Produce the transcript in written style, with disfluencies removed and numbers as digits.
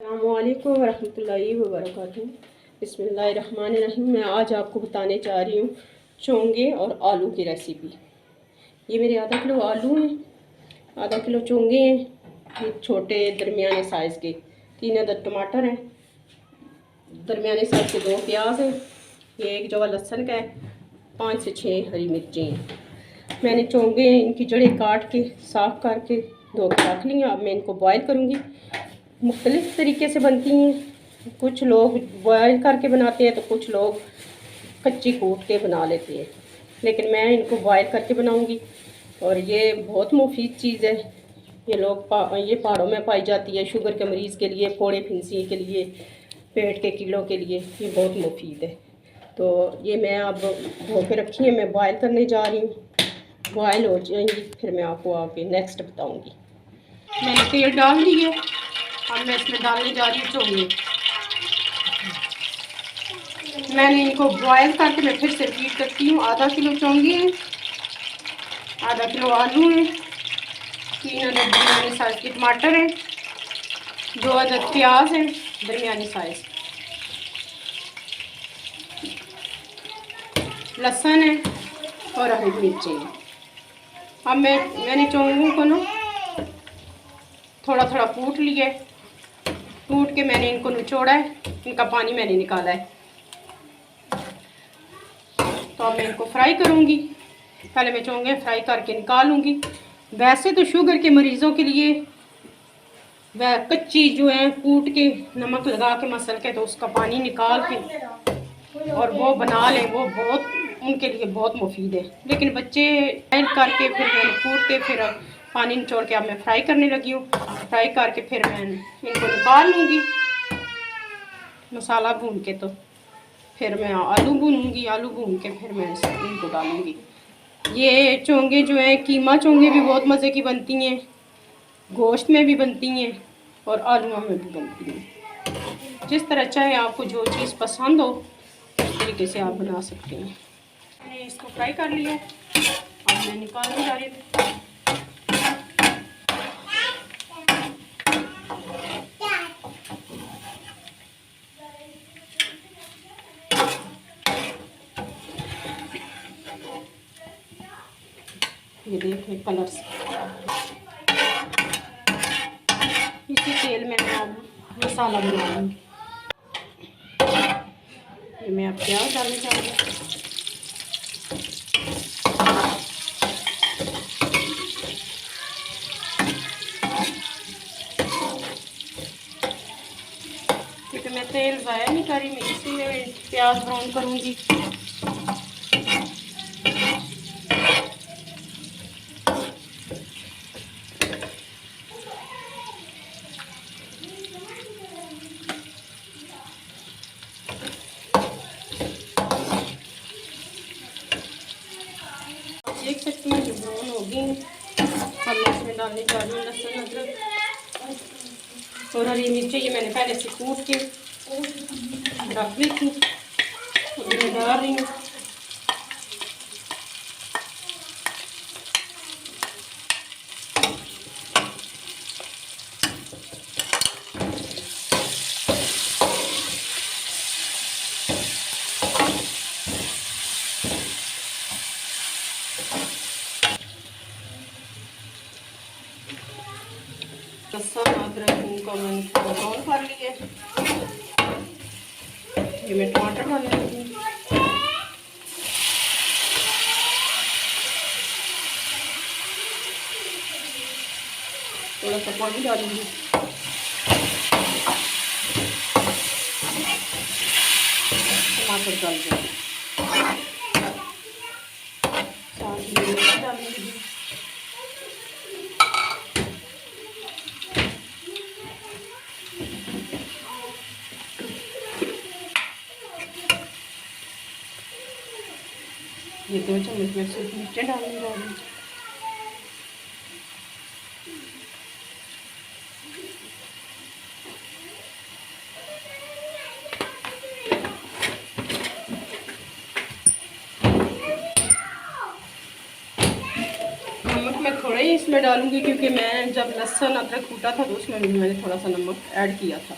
अस्सलामुअलैकुम वरहमतुल्लाहि वबरकातुहू। बिस्मिल्लाहिर्रहमानिर्रहीम। मैं आज आपको बताने जा रही हूँ चोंगे और आलू की रेसिपी। ये मेरे आधा किलो आलू हैं, आधा किलो चोंगे हैं, छोटे दरमियाने साइज़ के 3 अदद टमाटर हैं, दरमियाने साइज़ के 2 प्याज हैं, ये एक जवा लहसुन का है, 5 से 6 हरी मिर्चें हैं। मैंने चोंगे इनकी जड़ें काट के साफ़ करके धो के रख ली हैं। अब मैं इनको बॉयल करूँगी। मुख्तलिफ़ तरीके से बनती हैं, कुछ लोग बॉयल करके बनाते हैं तो कुछ लोग कच्ची कूट के बना लेते हैं, लेकिन मैं इनको बॉयल करके बनाऊंगी। और ये बहुत मुफीद चीज़ है। ये ये पहाड़ों में पाई जाती है, शुगर के मरीज़ के लिए, फोड़े फिंसी के लिए, पेट के कीड़ों के लिए ये बहुत मुफीद है। तो ये मैं अब धो के रखी है, मैं बॉयल करने जा रही हूँ। बॉयल हो जाएंगी फिर मैं आपको आगे नेक्स्ट बताऊँगी। मैंने तेल डाल दिया, अब मैं इसमें डालने जा रही हूँ चोंगे। मैंने इनको बॉयल करके मैं फिर से रिपीट करती हूँ। आधा किलो चोंगे हैं, आधा किलो आलू हैं, 3 अदद दरमियानी साइज़ के टमाटर हैं, 2 अदद प्याज हैं दरमियानी साइज़, लहसुन है और हरी मिर्ची है। अब मैंने चोंगों को ना थोड़ा थोड़ा कूट लिया है, कूट के मैंने इनको निचोड़ा है, इनका पानी मैंने निकाला है। तो अब मैं इनको फ्राई करूँगी। पहले मैं चोंगे फ्राई करके निकालूँगी। वैसे तो शुगर के मरीज़ों के लिए वह कच्ची जो है कूट के नमक लगा के मसल के तो उसका पानी निकाल के और वो बना लें, वो बहुत उनके लिए बहुत मुफीद है। लेकिन बच्चे फ्राई करके फिर मैंने कूट के फिर पानी निचोड़ के अब मैं फ्राई करने लगी हूँ। फ्राई करके फिर मैं इनको निकाल लूँगी मसाला भून के। तो फिर मैं आलू भूनूँगी, आलू भून के फिर मैं इनको डालूँगी। ये चोंगे जो हैं कीमा चोंगे भी बहुत मज़े की बनती हैं, गोश्त में भी बनती हैं और आलूओं में भी बनती हैं। जिस तरह चाहे आपको जो चीज़ पसंद हो उस तरीके से आप बना सकते हैं। मैंने इसको फ्राई कर लिया, अब मैं निकालने जा रही हूँ। ये देखिए कलर से इसी तेल में मैं मसाला बना लूँगी। ये मैं अब प्याज डालने जा रही हूँ। क्योंकि मैं तेल ज़ाया नहीं करी, मैं इसीलिए प्याज ब्राउन करूँगी। देख सकती हैं जो ब्राउन हो गई। अब मैं इसमें डालने जा रही हूँ लहसुन अदरक और हरी मिर्ची। ये मैंने पहले से कूट के रख ली थी, अभी मैं डाल रही हूँ। लहसुन अदरक को मैंने ब्राउन कर लिया। ये मैं टमाटर डालने लगी हूँ। थोड़ा सा पानी डालूंगी। टमाटर डाल दूँगी, साथ में मिर्च डालूंगी। ये 2 चम्मच में सूखी मिर्चें डालने जा रही हूँ। नमक मैं थोड़ा ही इसमें डालूंगी क्योंकि मैं जब लहसुन अदरक कूटा था तो उसमें भी मैंने थोड़ा सा नमक ऐड किया था।